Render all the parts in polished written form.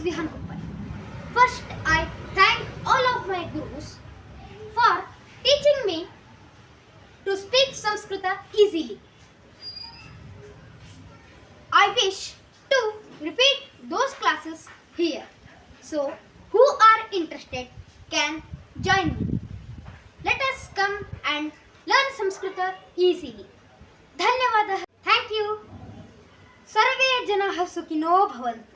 Vihan Kuppal. First, I thank all of my gurus for teaching me to speak Sanskrita easily. I wish to repeat those classes here. So, who are interested can join me. Let us come and learn Sanskrita easily. ಧನ್ಯವಾದ. Thank you. ಸರ್ವೇ ಜನಾಃ ಸುಖಿನೋ ಭವಂತು.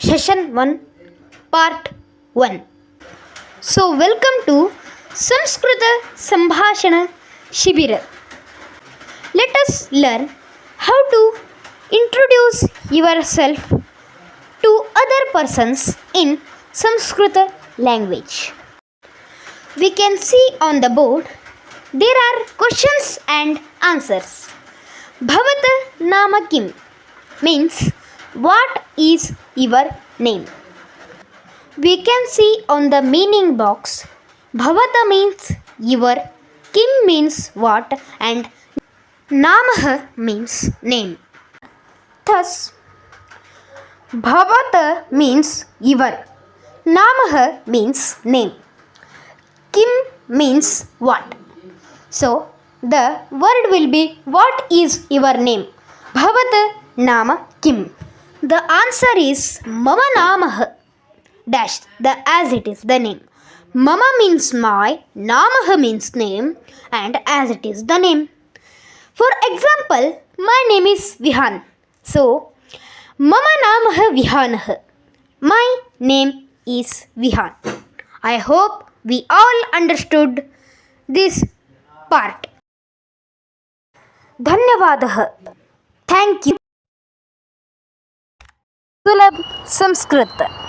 Session 1 Part 1. So welcome to Sanskrita Sambhashana Shibira. Let us learn how to introduce yourself to other persons in Sanskrita language. We can see on the board there are questions and answers. Bhavata nama kim means what is your name? We can see on the meaning box Bhavata means your, kim means what, and Namah means name. Thus, Bhavata means your, Namah means name, kim means what. So, the word will be what is your name? Bhavata nama kim. The answer is Mama Namah dash, the as it is the name. Mama means my, Namah means name, and as it is the name. For example, my name is Vihan. So, Mama Namah Vihanah. My name is Vihan. I hope we all understood this part. धन्यवादः. Thank you. सुलभ संस्कृत.